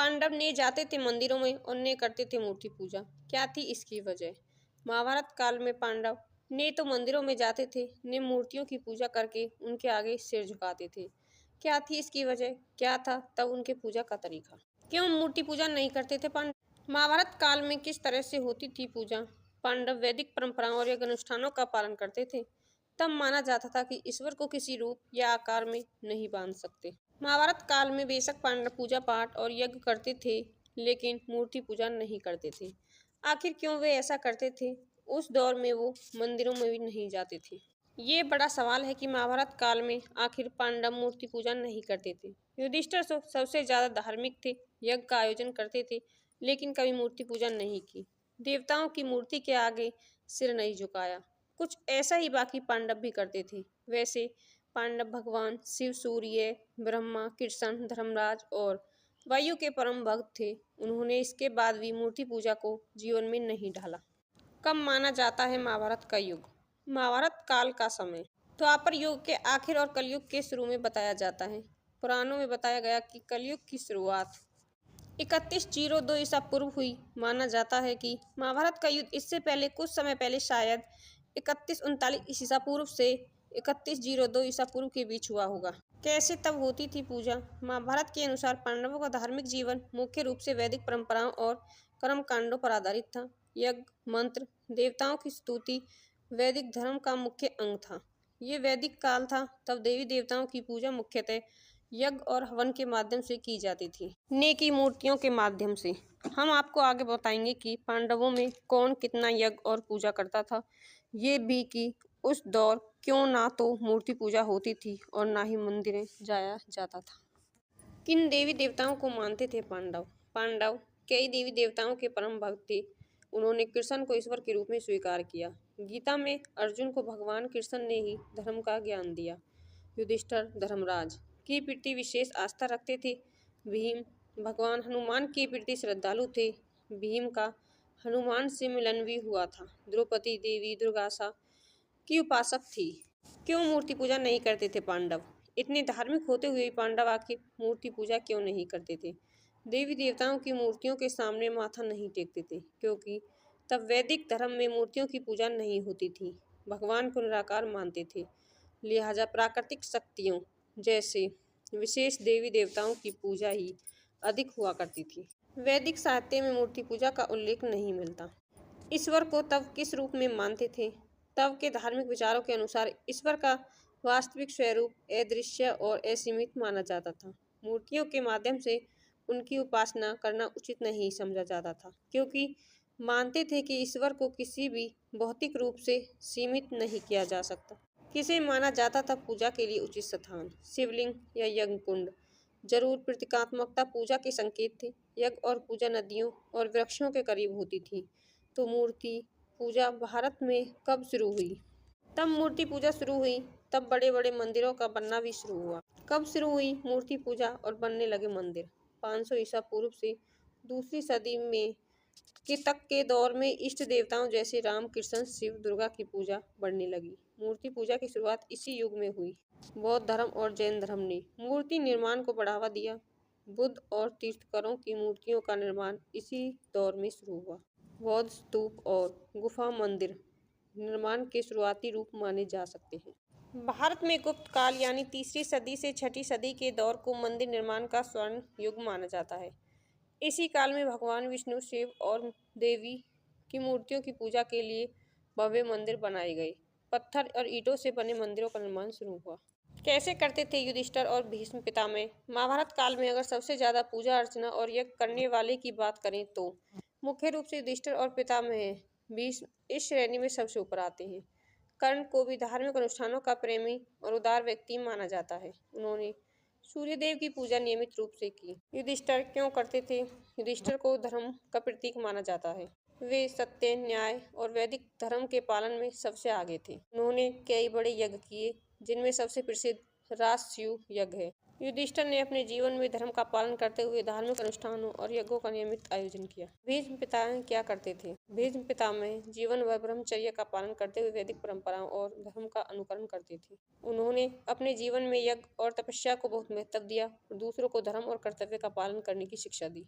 पांडव ने जाते थे मंदिरों में और ने करते थे मूर्ति पूजा। क्या थी इसकी वजह? महाभारत काल में पांडव ने तो मंदिरों में जाते थे, ने मूर्तियों की पूजा करके उनके आगे सिर झुकाते थे। क्या थी इसकी वजह? क्या था तब उनके पूजा का तरीका? क्यों मूर्ति पूजा नहीं करते थे पांडव? महाभारत काल में किस तरह से होती थी पूजा? पांडव वैदिक परंपराओं और यज्ञ अनुष्ठानों का पालन करते थे। तब माना जाता था कि ईश्वर को किसी रूप या आकार में नहीं बांध सकते। महाभारत काल में बेशक पांडव पूजा पाठ और यज्ञ करते थे, लेकिन मूर्ति पूजा नहीं करते थे। आखिर क्यों वे ऐसा करते थे? उस दौर में वो मंदिरों में भी नहीं जाते थे। ये बड़ा सवाल है कि महाभारत काल में आखिर पांडव मूर्ति पूजा नहीं करते थे। युधिष्ठिर सबसे ज्यादा धार्मिक थे, यज्ञ का आयोजन करते थे, लेकिन कभी मूर्ति पूजा नहीं की। देवताओं की मूर्ति के आगे सिर नहीं झुकाया। कुछ ऐसा ही बाकी पांडव भी करते थे। वैसे पांडव भगवान शिव, सूर्य, ब्रह्मा, कृष्ण, धर्मराज और वायु के परम भक्त थे। उन्होंने इसके बाद भी मूर्ति पूजा को जीवन में नहीं ढाला। कब माना जाता है महाभारत का युग? महाभारत काल का समय द्वापर युग के आखिर और कलयुग के शुरू में बताया जाता है। पुराणों में बताया गया कि कलयुग की शुरुआत 3102 ईसा पूर्व हुई। माना जाता है कि महाभारत का युद्ध इससे पहले कुछ समय पहले शायद 3139 ईसा पूर्व से 3102 ईसा पूर्व के बीच हुआ होगा। कैसे तब होती थी पूजा? महाभारत के अनुसार पांडवों का धार्मिक जीवन मुख्य रूप से वैदिक परंपराओं और कर्म कांडों पर आधारित था। यज्ञ, मंत्र, देवताओं की स्तुति वैदिक धर्म का मुख्य अंग था। ये वैदिक काल था, तब देवी देवताओं की पूजा मुख्यतः यज्ञ और हवन के माध्यम से की जाती थी, ने की मूर्तियों के माध्यम से। हम आपको आगे बताएंगे कि पांडवों में कौन कितना यज्ञ और पूजा करता था, ये भी कि उस दौर क्यों ना तो मूर्ति पूजा होती थी और ना ही मंदिरें जाया जाता था। किन देवी देवताओं को मानते थे पांडव? पांडव कई देवी देवताओं के परम भक्त थे। उन्होंने कृष्ण को ईश्वर के रूप में स्वीकार किया। गीता में अर्जुन को भगवान कृष्ण ने ही धर्म का ज्ञान दिया। युधिष्ठिर धर्मराज की प्रति विशेष आस्था रखते थे। भीम भगवान हनुमान के प्रति श्रद्धालु थे। भीम का हनुमान से मिलन भी हुआ था। द्रौपदी देवी दुर्गासा की उपासक थी। क्यों मूर्ति पूजा नहीं करते थे पांडव? इतने धार्मिक होते हुए पांडव आखिर मूर्ति पूजा क्यों नहीं करते थे? देवी देवताओं की मूर्तियों के सामने माथा नहीं टेकते थे, क्योंकि तब वैदिक धर्म में मूर्तियों की पूजा नहीं होती थी। भगवान को निराकार मानते थे, लिहाजा प्राकृतिक शक्तियों जैसे विशेष देवी देवताओं की पूजा ही अधिक हुआ करती थी। वैदिक साहित्य में मूर्ति पूजा का उल्लेख नहीं मिलता। ईश्वर को तब किस रूप में मानते थे? तब के धार्मिक विचारों के अनुसार ईश्वर का वास्तविक स्वरूप अदृश्य और असीमित माना जाता था। मूर्तियों के माध्यम से उनकी उपासना करना उचित नहीं समझा जाता था, क्योंकि मानते थे कि ईश्वर को किसी भी भौतिक रूप से सीमित नहीं किया जा सकता। किसे माना जाता था पूजा के लिए उचित स्थान? शिवलिंग या यज्ञ कुंड? जरूर प्रतीकात्मकता पूजा के संकेत थे। यज्ञ और पूजा नदियों और वृक्षों के करीब होती थी। तो मूर्ति पूजा भारत में कब शुरू हुई? तब मूर्ति पूजा शुरू हुई, तब बड़े बड़े मंदिरों का बनना भी शुरू हुआ। कब शुरू हुई मूर्ति पूजा और बनने लगे मंदिर? 500 ईसा पूर्व से दूसरी सदी में के दौर में इष्ट देवताओं जैसे राम, कृष्ण, शिव, दुर्गा की पूजा बढ़ने लगी। मूर्ति पूजा की शुरुआत इसी युग में हुई। बौद्ध धर्म और जैन धर्म ने मूर्ति निर्माण को बढ़ावा दिया। बुद्ध और तीर्थंकरों की मूर्तियों का निर्माण इसी दौर में शुरू हुआ। बौद्ध स्तूप और गुफा मंदिर निर्माण के शुरुआती रूप माने जा सकते हैं। भारत में गुप्त काल यानी तीसरी सदी से छठी सदी के दौर को मंदिर निर्माण का स्वर्ण युग माना जाता है। इसी काल में भगवान विष्णु, शिव और देवी की मूर्तियों की पूजा के लिए भव्य मंदिर बनाए गए। पत्थर और ईंटों से बने मंदिरों का निर्माण शुरू हुआ। कैसे करते थे युधिष्ठिर और भीष्म पितामह? महाभारत काल में अगर सबसे ज्यादा पूजा अर्चना और यज्ञ करने वाले की बात करें तो मुख्य रूप से युधिष्ठिर और पितामह भीष्म इस श्रेणी में सबसे ऊपर आते हैं। कर्ण को भी धार्मिक अनुष्ठानों का प्रेमी और उदार व्यक्ति माना जाता है। उन्होंने सूर्यदेव की पूजा नियमित रूप से की। युधिष्ठिर क्यों करते थे? युधिष्ठिर को धर्म का प्रतीक माना जाता है। वे सत्य, न्याय और वैदिक धर्म के पालन में सबसे आगे थे। उन्होंने कई बड़े यज्ञ किए, जिनमें सबसे प्रसिद्ध राजसूय यज्ञ है। युधिष्ठिर ने अपने जीवन में धर्म का पालन करते हुए धार्मिक अनुष्ठानों और यज्ञों का नियमित आयोजन किया। भीष्म पितामह क्या करते थे? भीष्म पितामह जीवन भर ब्रह्मचर्य का पालन करते हुए वैदिक परंपराओं और धर्म का अनुकरण करते थे। उन्होंने अपने जीवन में यज्ञ और तपस्या को बहुत महत्व दिया और दूसरों को धर्म और कर्तव्य का पालन करने की शिक्षा दी।